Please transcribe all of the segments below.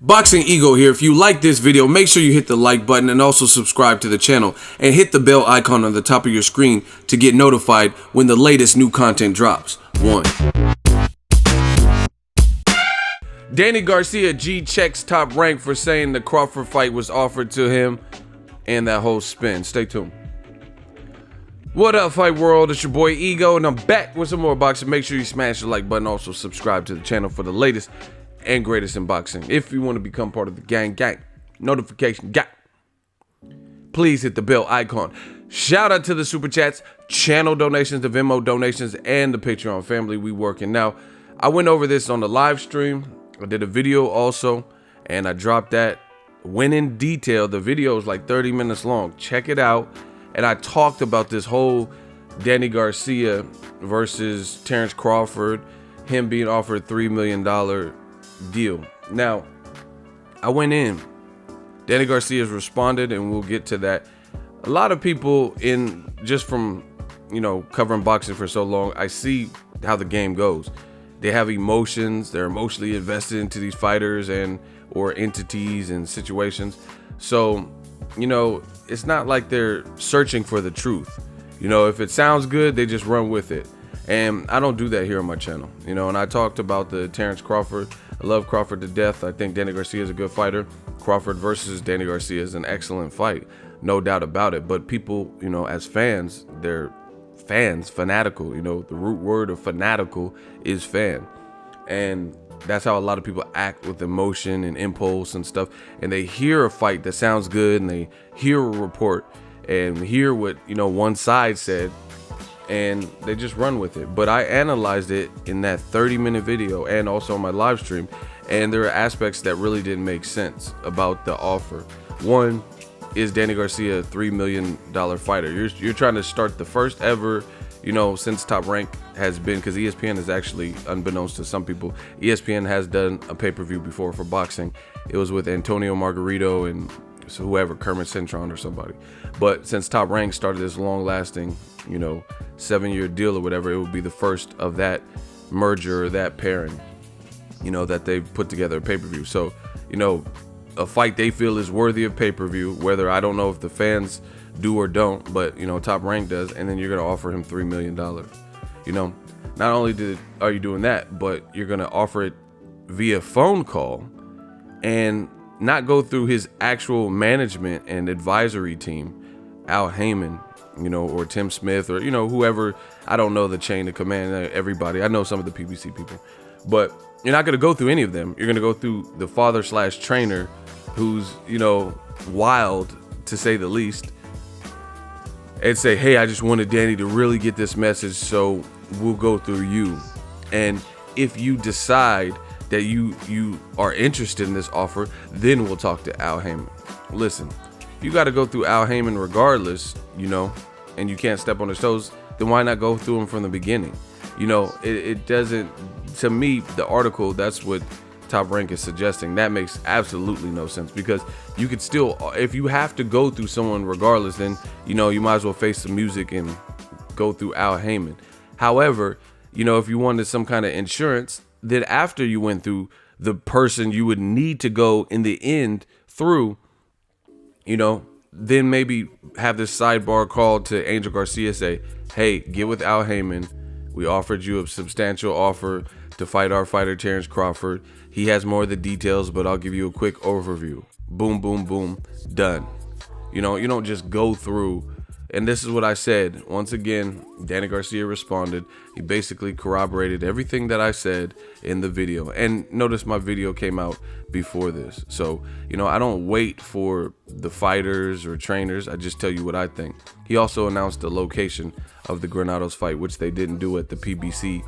Boxingego here. If you like this video, make sure you hit the like button and also subscribe to the channel and hit the bell icon on the top of your screen to get notified when the latest new content drops. 1. Danny Garcia G checks Top Rank for saying the Crawford fight was offered to him and that whole spin. Stay tuned. What up, fight world? It's your boy Ego and I'm back with some more boxing. Make sure you smash the like button. Also subscribe to the channel for the latest and greatest in boxing. If you want to become part of the gang notification gang, please hit the bell icon. Shout out to the super chats, channel donations, the Venmo donations, and the Patreon family. We working now. I went over this on the live stream. I did a video also, and I dropped that. Went in detail. The video is like 30 minutes long. Check it out. And I talked about this whole Danny Garcia versus Terence Crawford, him being offered $3 million deal. Now, I went in. Danny Garcia's responded, and we'll get to that. A lot of people just from, covering boxing for so long, I see how the game goes. They have emotions. They're emotionally invested into these fighters or entities and situations. So, it's not like they're searching for the truth. If it sounds good, they just run with it. And I don't do that here on my channel. And I talked about the Terence Crawford. I love Crawford to death. I think Danny Garcia is a good fighter. Crawford versus Danny Garcia is an excellent fight. No doubt about it. But people, as fans, they're fans, fanatical. The root word of fanatical is fan. And that's how a lot of people act with emotion and impulse and stuff. And they hear a fight that sounds good and they hear a report and hear what, one side said, and they just run with it. But I analyzed it in that 30-minute video and also on my live stream, and there are aspects that really didn't make sense about the offer. One, is Danny Garcia a $3 million fighter? You're trying to start the first ever, since Top Rank has been, because ESPN is actually, unbeknownst to some people, ESPN has done a pay-per-view before for boxing. It was with Antonio Margarito and whoever, Kermit Cintron or somebody. But since Top Rank started this long-lasting, 7-year deal or whatever, it would be the first of that merger or that pairing, that they've put together a pay-per-view. So, a fight they feel is worthy of pay-per-view, whether I don't know if the fans do or don't, but Top Rank does, and then you're gonna offer him $3 million. Not only are you doing that, but you're gonna offer it via phone call and not go through his actual management and advisory team, Al Haymon, or Tim Smith, or whoever. I don't know the chain of command, everybody. I know some of the PBC people, but you're not gonna go through any of them. You're gonna go through the father/trainer, who's wild to say the least, and say, hey, I just wanted Danny to really get this message, so we'll go through you. And if you decide that you are interested in this offer, then we'll talk to Al Haymon. Listen, you got to go through Al Haymon regardless, and you can't step on his toes, then why not go through him from the beginning? It doesn't, to me, the article, that's what Top Rank is suggesting. That makes absolutely no sense, because you could still, if you have to go through someone regardless, then you might as well face the music and go through Al Haymon. However, if you wanted some kind of insurance, then after you went through the person you would need to go in the end through, then maybe have this sidebar call to Angel Garcia, say, hey, get with Al Haymon. We offered you a substantial offer to fight our fighter Terence Crawford. He has more of the details, but I'll give you a quick overview. Boom, boom, boom, done. You don't just go through. And this is what I said. Once again, Danny Garcia responded. He basically corroborated everything that I said in the video. And notice my video came out before this. So, I don't wait for the fighters or trainers. I just tell you what I think. He also announced the location of the Granados fight, which they didn't do at the PBC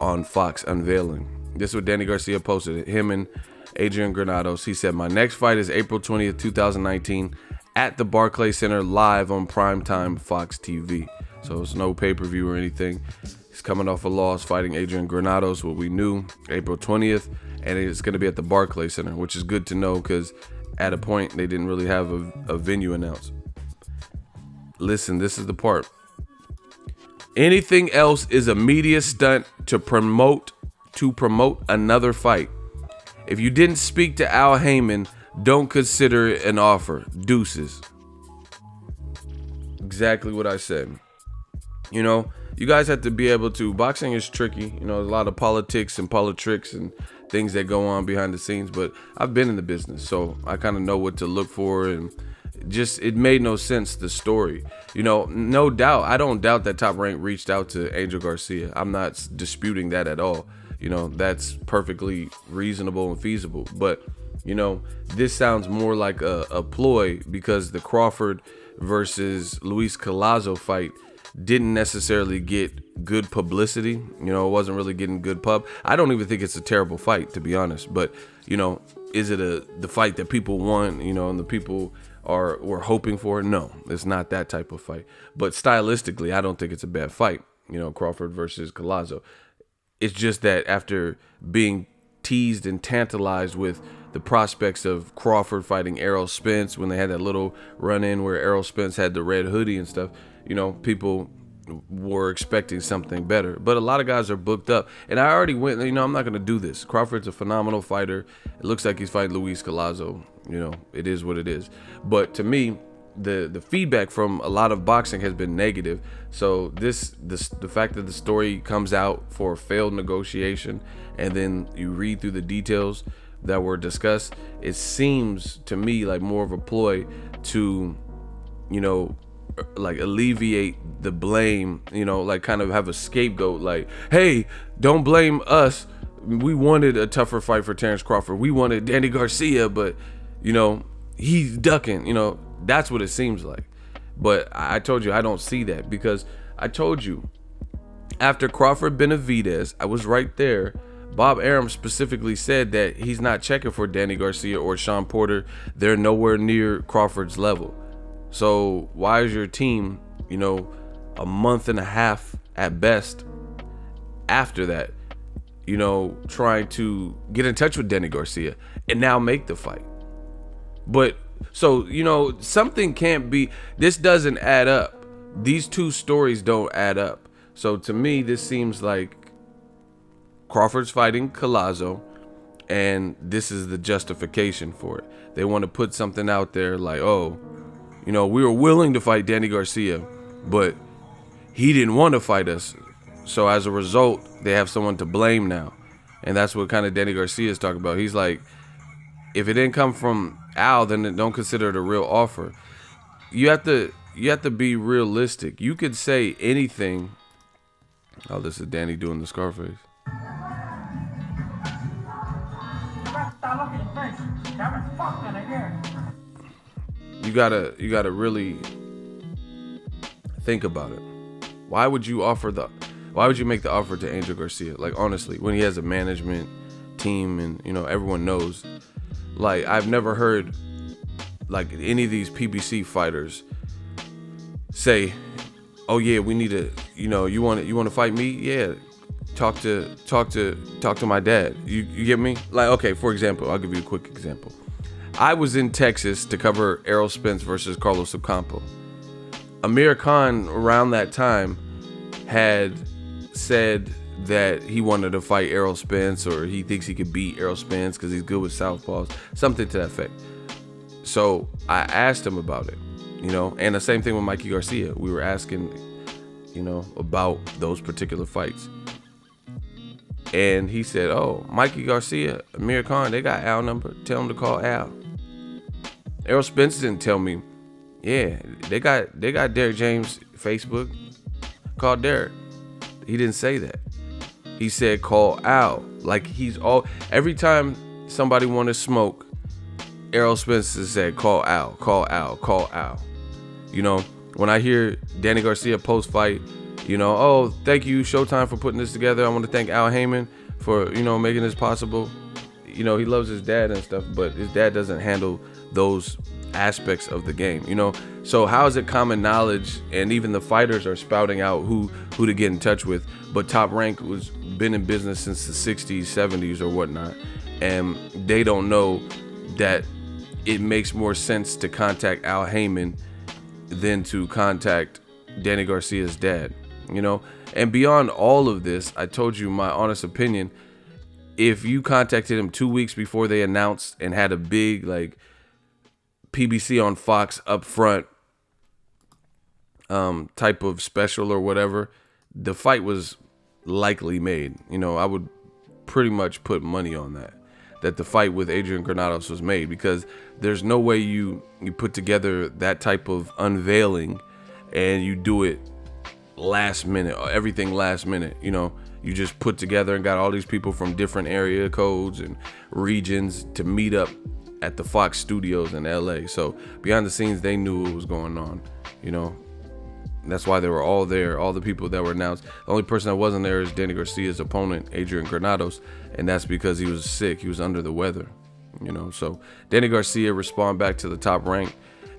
on Fox unveiling. This is what Danny Garcia posted. Him and Adrian Granados. He said, my next fight is April 20th, 2019. at the Barclays Center live on primetime Fox TV. So it's no pay-per-view or anything. He's coming off a loss fighting Adrian Granados, what we knew, April 20th, and it's going to be at the Barclays Center, which is good to know because at a point they didn't really have a venue announced. Listen, this is the part. Anything else is a media stunt to promote another fight. If you didn't speak to Al Haymon, don't consider it an offer. Deuces. Exactly what I said. You know, you guys have to be able to. Boxing is tricky. You know, there's a lot of politics and politricks and things that go on behind the scenes. But I've been in the business, so I kind of know what to look for. And just, it made no sense, the story. You know, no doubt. I don't doubt that Top Rank reached out to Angel Garcia. I'm not disputing that at all. You know, that's perfectly reasonable and feasible. But, you know, this sounds more like a ploy because the Crawford versus Luis Collazo fight didn't necessarily get good publicity. You know, it wasn't really getting good pub. I don't even think it's a terrible fight, to be honest. But, you know, is it the fight that people want, you know, and the people were hoping for? No, it's not that type of fight. But stylistically, I don't think it's a bad fight, you know, Crawford versus Collazo. It's just that after being teased and tantalized with the prospects of Crawford fighting Errol Spence when they had that little run-in where Errol Spence had the red hoodie and stuff, you know, people were expecting something better. But a lot of guys are booked up. And I already went, you know, I'm not going to do this. Crawford's a phenomenal fighter. It looks like he's fighting Luis Collazo. You know, it is what it is. But to me, the feedback from a lot of boxing has been negative. So the fact that the story comes out for a failed negotiation and then you read through the details that were discussed, it seems to me like more of a ploy to, you know, like alleviate the blame, you know, like kind of have a scapegoat, like, hey, don't blame us. We wanted a tougher fight for Terence Crawford. We wanted Danny Garcia, but, you know, he's ducking, you know. That's what it seems like. But I told you I don't see that, because I told you after Crawford Benavidez, I was right there. Bob Arum specifically said that he's not checking for Danny Garcia or Sean Porter. They're nowhere near Crawford's level. So why is your team, you know, a month and a half at best after that, you know, trying to get in touch with Danny Garcia and now make the fight? But so, you know, something can't be, this doesn't add up. These two stories don't add up. So to me, this seems like Crawford's fighting Collazo, and this is the justification for it. They want to put something out there like, oh, you know, we were willing to fight Danny Garcia, but he didn't want to fight us. So as a result, they have someone to blame now. And that's what kind of Danny Garcia is talking about. He's like, if it didn't come from Al, then don't consider it a real offer. You have to be realistic. You could say anything. Oh, this is Danny doing the Scarface. You gotta really think about it. Why would you make the offer to Angel Garcia? Like, honestly, when he has a management team and, you know, everyone knows. Like, I've never heard like any of these PBC fighters say, oh yeah, we need to, you know, you want to fight me? Yeah. Talk to my dad. You get me? Like, okay, for example, I'll give you a quick example. I was in Texas to cover Errol Spence versus Carlos Ocampo. Amir Khan around that time had said that he wanted to fight Errol Spence, or he thinks he could beat Errol Spence because he's good with southpaws, something to that effect. So I asked him about it, you know, and the same thing with Mikey Garcia. We were asking, you know, about those particular fights. And he said, oh, Mikey Garcia, Amir Khan, they got Al number. Tell him to call Al. Errol Spence didn't tell me, yeah, they got Derek James' Facebook. Call Derek. He didn't say that. He said call Al. Like, every time somebody wanted smoke, Errol Spence said call Al, call Al, call Al. You know, when I hear Danny Garcia post-fight, you know, oh, thank you, Showtime, for putting this together. I want to thank Al Haymon for, you know, making this possible. You know, he loves his dad and stuff, but his dad doesn't handle those aspects of the game, you know. So how is it common knowledge, and even the fighters are spouting out who to get in touch with, but Top Rank was been in business since the 60s, 70s or whatnot, and they don't know that it makes more sense to contact Al Haymon than to contact Danny Garcia's dad, you know. And beyond all of this, I told you my honest opinion, if you contacted him 2 weeks before they announced and had a big like PBC on Fox up front type of special or whatever, the fight was likely made. You know, I would pretty much put money on that the fight with Adrian Granados was made, because there's no way you put together that type of unveiling and you do it last minute, everything last minute. You know, you just put together and got all these people from different area codes and regions to meet up at the Fox studios in LA. So behind the scenes, they knew what was going on, you know. That's why they were all there, all the people that were announced. The only person that wasn't there is Danny Garcia's opponent, Adrian Granados, and that's because he was sick. He was under the weather, you know. So Danny Garcia respond back to the Top Rank,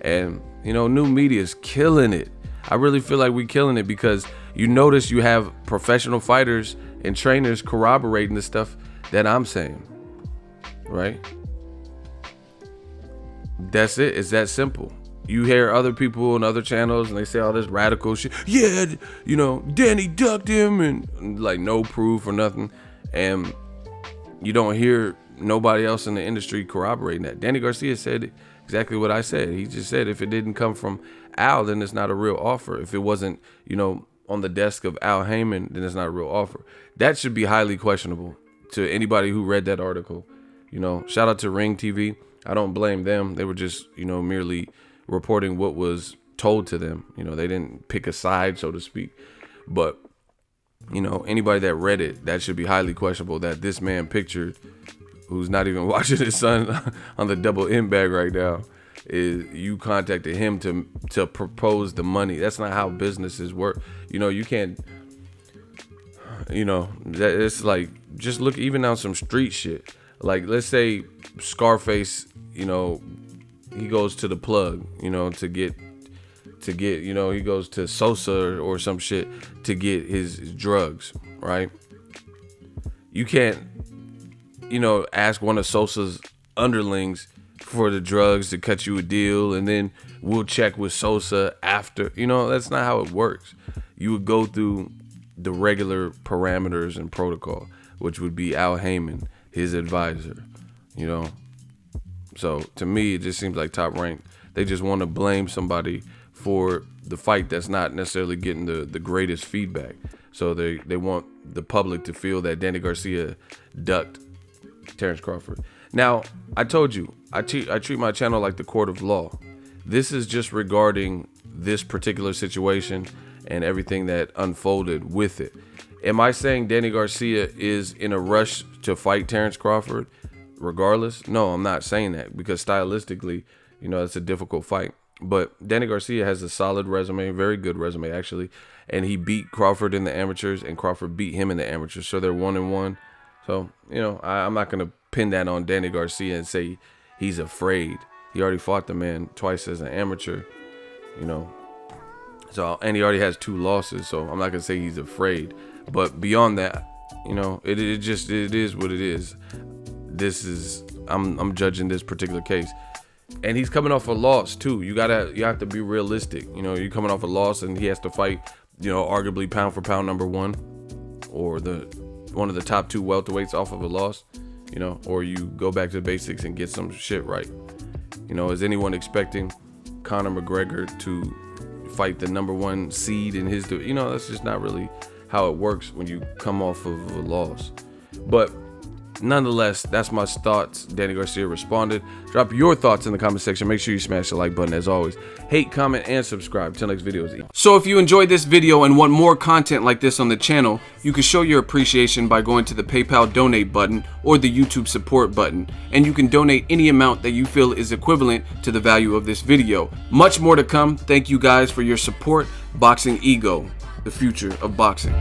and, you know, new media is killing it. I really feel like we killing it, because you notice you have professional fighters and trainers corroborating the stuff that I'm saying, right? That's it. It's that simple. You hear other people on other channels and they say all this radical shit. Yeah, you know, Danny ducked him, and like no proof or nothing. And you don't hear nobody else in the industry corroborating that. Danny Garcia said exactly what I said. He just said if it didn't come from Al, then it's not a real offer. If it wasn't, you know, on the desk of Al Haymon, then it's not a real offer. That should be highly questionable to anybody who read that article. You know, shout out to Ring TV. I don't blame them. They were just, you know, merely reporting what was told to them. You know, they didn't pick a side, so to speak. But, you know, anybody that read it, that should be highly questionable, that this man pictured, who's not even watching his son on the double M bag right now, is you contacted him to propose the money. That's not how businesses work. You know, you can't, you know, it's like, just look even on some street shit. Like, let's say Scarface, you know, he goes to the plug, you know, to get, you know, he goes to Sosa or some shit to get his drugs, right? You can't, you know, ask one of Sosa's underlings for the drugs to cut you a deal, and then we'll check with Sosa after. You know, that's not how it works. You would go through the regular parameters and protocol, which would be Al Haymon, his advisor, you know. So to me, it just seems like Top Rank, they just want to blame somebody for the fight that's not necessarily getting the greatest feedback. So they want the public to feel that Danny Garcia ducked Terence Crawford. Now, I told you, I treat my channel like the court of law. This is just regarding this particular situation and everything that unfolded with it. Am I saying Danny Garcia is in a rush to fight Terence Crawford regardless? No, I'm not saying that, because stylistically, you know, it's a difficult fight. But Danny Garcia has a solid resume, very good resume actually, and he beat Crawford in the amateurs, and Crawford beat him in the amateurs, so they're 1-1. So, you know, I'm not gonna pin that on Danny Garcia and say he's afraid. He already fought the man twice as an amateur, you know. So, and he already has 2 losses, so I'm not gonna say he's afraid. But beyond that, you know, it is what it is. I'm judging this particular case, and he's coming off a loss too. You have to be realistic. You know, you're coming off a loss, and he has to fight, you know, arguably pound for pound #1, or one of the top 2 welterweights off of a loss. You know, or you go back to the basics and get some shit right. You know, is anyone expecting Conor McGregor to fight the #1 seed in his? You know, that's just not really how it works when you come off of a loss. But nonetheless, that's my thoughts. Danny Garcia responded. Drop your thoughts in the comment section. Make sure you smash the like button as always. Hate, comment, and subscribe. Till next video. So if you enjoyed this video and want more content like this on the channel, you can show your appreciation by going to the PayPal donate button or the YouTube support button. And you can donate any amount that you feel is equivalent to the value of this video. Much more to come. Thank you guys for your support. Boxingego, the future of boxing.